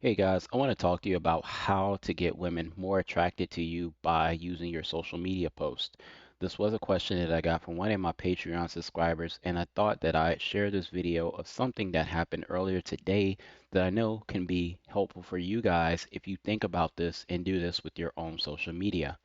Hey guys, I want to talk to you about how to get women more attracted to you by using your social media post. This was a question that I got from one of my Patreon subscribers, and I thought that I'd share this video of something that happened earlier today that I know can be helpful for you guys if you think about this and do this with your own social media.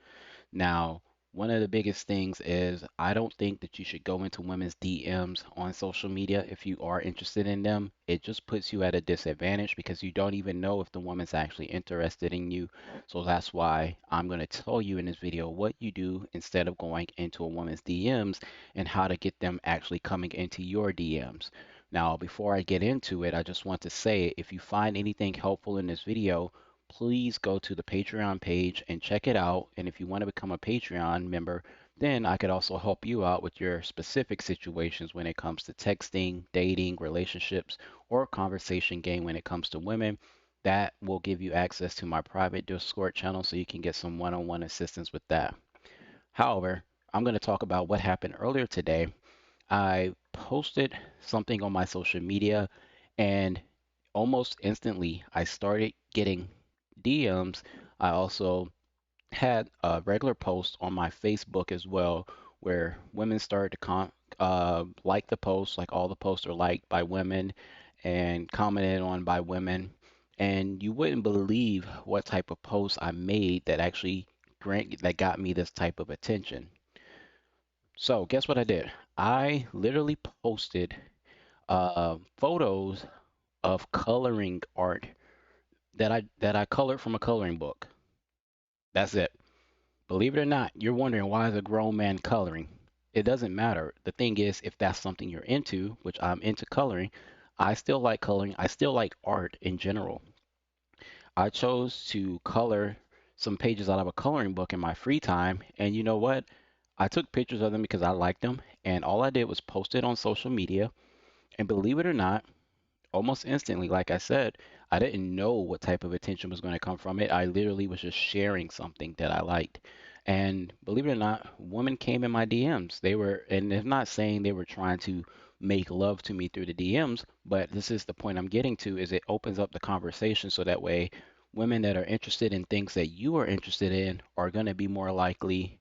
Now, one of the biggest things is I don't think that you should go into women's DMs on social media if you are interested in them. It just puts you at a disadvantage because you don't even know if the woman's actually interested in you. So that's why I'm going to tell you in this video what you do instead of going into a woman's DMs and how to get them actually coming into your DMs. Now, before I get into it, I just want to say if you find anything helpful in this video, please go to the Patreon page and check it out. And if you want to become a Patreon member, then I could also help you out with your specific situations when it comes to texting, dating, relationships, or conversation game when it comes to women. That will give you access to my private Discord channel so you can get some one-on-one assistance with that. However, I'm going to talk about what happened earlier today. I posted something on my social media, and almost instantly I started getting DMs. I also had a regular post on my Facebook as well, where women started to like the post, like all the posts are liked by women and commented on by women. And you wouldn't believe what type of posts I made that actually that got me this type of attention. So guess what I did? I literally posted photos of coloring art that I colored from a coloring book. That's it. Believe it or not, you're wondering why is a grown man coloring? It doesn't matter. The thing is, if that's something you're into, which I'm into coloring, I still like coloring. I still like art in general. I chose to color some pages out of a coloring book in my free time, and you know what? I took pictures of them because I liked them, and all I did was post it on social media. And believe it or not, almost instantly, like I said, I didn't know what type of attention was going to come from it. I literally was just sharing something that I liked. And believe it or not, women came in my DMs. They were, and it's not saying they were trying to make love to me through the DMs, but this is the point I'm getting to is it opens up the conversation so that way women that are interested in things that you are interested in are going to be more likely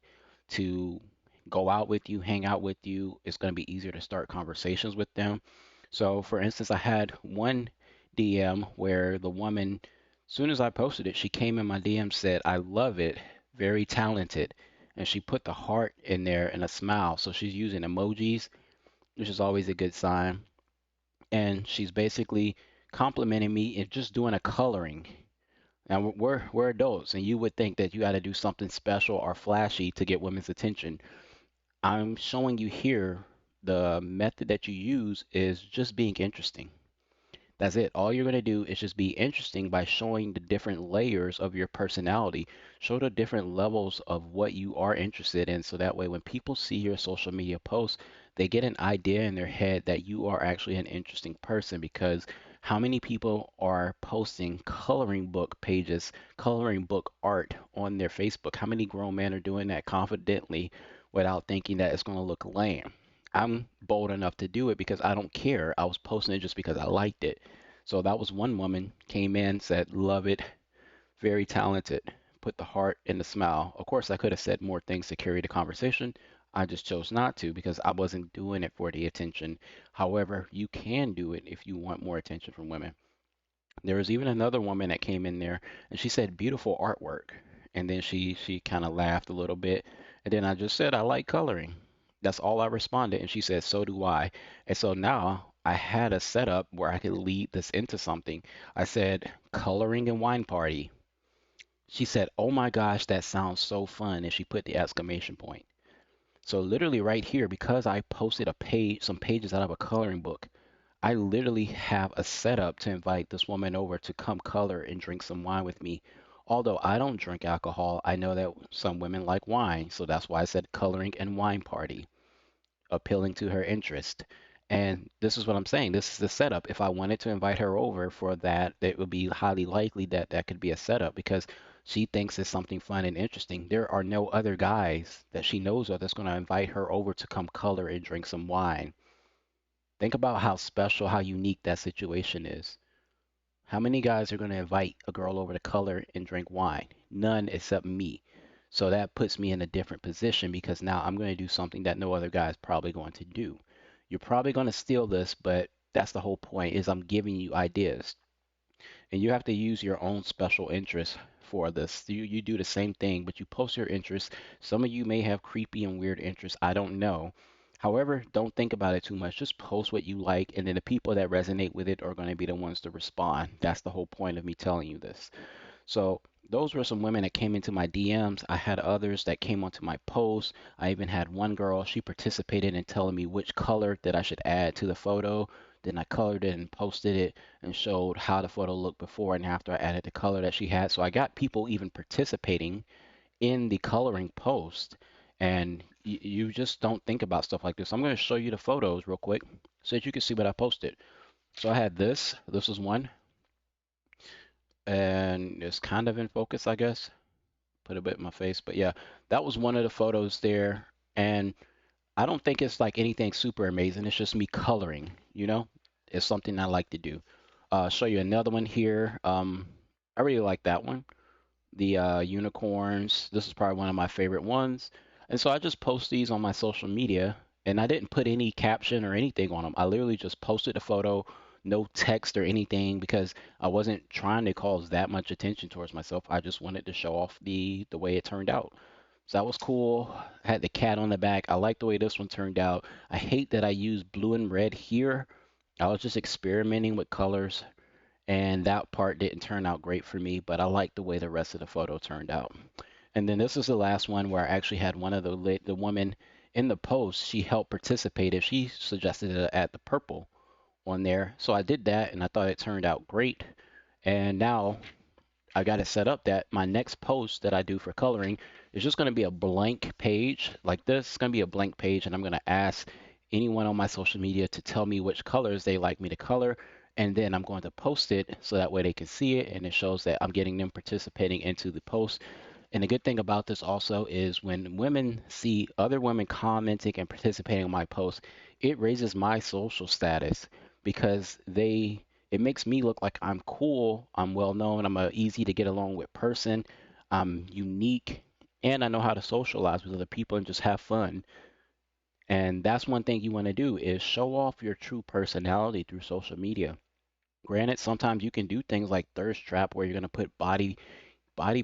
to go out with you, hang out with you. It's going to be easier to start conversations with them. So, for instance, I had one DM where the woman, as soon as I posted it, she came in my DM, said, I love it, very talented. And she put the heart in there and a smile. So she's using emojis, which is always a good sign. And she's basically complimenting me and just doing a coloring. Now we're adults, and you would think that you got to do something special or flashy to get women's attention. I'm showing you here the method that you use is just being interesting. That's it. All you're going to do is just be interesting by showing the different layers of your personality. Show the different levels of what you are interested in so that way when people see your social media posts, they get an idea in their head that you are actually an interesting person because how many people are posting coloring book pages, coloring book art on their Facebook? How many grown men are doing that confidently without thinking that it's going to look lame? I'm bold enough to do it because I don't care. I was posting it just because I liked it. So that was one woman came in, said, love it, very talented, put the heart in the smile. Of course, I could have said more things to carry the conversation. I just chose not to because I wasn't doing it for the attention. However, you can do it if you want more attention from women. There was even another woman that came in there and she said, beautiful artwork. And then she kind of laughed a little bit. And then I just said, I like coloring. That's all I responded. And she said, so do I. And so now I had a setup where I could lead this into something. I said, coloring and wine party. She said, oh my gosh, that sounds so fun. And she put the exclamation point. So literally right here, because I posted a page, some pages out of a coloring book, I literally have a setup to invite this woman over to come color and drink some wine with me. Although I don't drink alcohol, I know that some women like wine, so that's why I said coloring and wine party, appealing to her interest. And this is what I'm saying. This is the setup. If I wanted to invite her over for that, it would be highly likely that that could be a setup because she thinks it's something fun and interesting. There are no other guys that she knows of that's going to invite her over to come color and drink some wine. Think about how special, how unique that situation is. How many guys are going to invite a girl over to color and drink wine? None except me. So that puts me in a different position because now I'm going to do something that no other guy is probably going to do. You're probably going to steal this, but that's the whole point is I'm giving you ideas. And you have to use your own special interest for this. You do the same thing, but you post your interests. Some of you may have creepy and weird interests. I don't know. However, don't think about it too much. Just post what you like, and then the people that resonate with it are going to be the ones to respond. That's the whole point of me telling you this. So those were some women that came into my DMs. I had others that came onto my post. I even had one girl, she participated in telling me which color that I should add to the photo. Then I colored it and posted it and showed how the photo looked before and after I added the color that she had. So I got people even participating in the coloring post. And you just don't think about stuff like this. I'm going to show you the photos real quick so that you can see what I posted. So I had this. This was one, and it's kind of in focus, I guess. Put a bit in my face, but yeah, that was one of the photos there. And I don't think it's like anything super amazing. It's just me coloring, you know? It's something I like to do. Show you another one here. I really like that one. The unicorns. This is probably one of my favorite ones. And so I just post these on my social media, and I didn't put any caption or anything on them. I literally just posted a photo, no text or anything, because I wasn't trying to cause that much attention towards myself. I just wanted to show off the way it turned out. So that was cool. Had the cat on the back. I like the way this one turned out. I hate that I used blue and red here. I was just experimenting with colors, and that part didn't turn out great for me, but I like the way the rest of the photo turned out. And then this is the last one where I actually had one of the women in the post. She helped participate. If she suggested to add the purple on there, so I did that, and I thought it turned out great. And now I got it set up that my next post that I do for coloring is just going to be a blank page like this. It's going to be a blank page, and I'm going to ask anyone on my social media to tell me which colors they like me to color. And then I'm going to post it so that way they can see it, and it shows that I'm getting them participating into the post. And the good thing about this also is when women see other women commenting and participating on my post, it raises my social status because it makes me look like I'm cool, I'm well known, I'm a easy to get along with person, I'm unique, and I know how to socialize with other people and just have fun. And that's one thing you want to do is show off your true personality through social media. Granted, sometimes you can do things like thirst trap where you're going to put body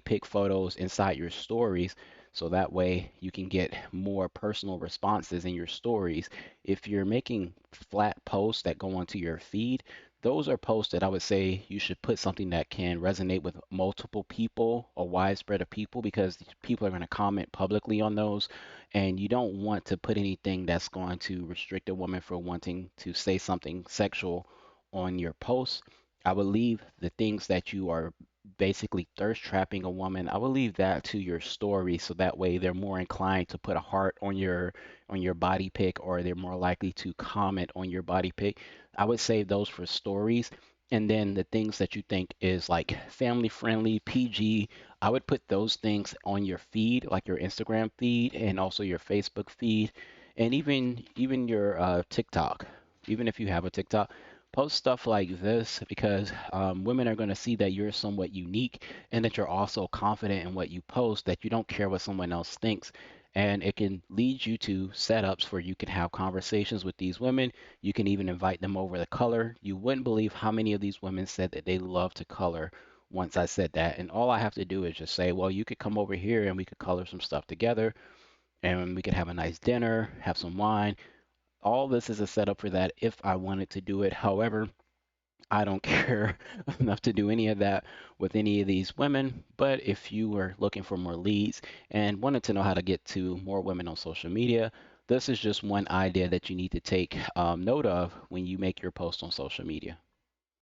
pic photos inside your stories so that way you can get more personal responses in your stories. If you're making flat posts that go onto your feed, those are posts that I would say you should put something that can resonate with multiple people, a wide spread of people, because people are going to comment publicly on those. And you don't want to put anything that's going to restrict a woman from wanting to say something sexual on your post. I would leave the things that you are basically thirst trapping a woman, I will leave that to your story so that way they're more inclined to put a heart on your body pic or they're more likely to comment on your body pic. I would save those for stories. And then the things that you think is like family friendly, PG, I would put those things on your feed, like your Instagram feed and also your Facebook feed, and even your TikTok. Even if you have a TikTok, post stuff like this because women are going to see that you're somewhat unique and that you're also confident in what you post, that you don't care what someone else thinks. And it can lead you to setups where you can have conversations with these women. You can even invite them over to color. You wouldn't believe how many of these women said that they love to color once I said that. And all I have to do is just say, well, you could come over here and we could color some stuff together and we could have a nice dinner, have some wine. All this is a setup for that if I wanted to do it. However, I don't care enough to do any of that with any of these women. But if you were looking for more leads and wanted to know how to get to more women on social media, this is just one idea that you need to take note of when you make your post on social media.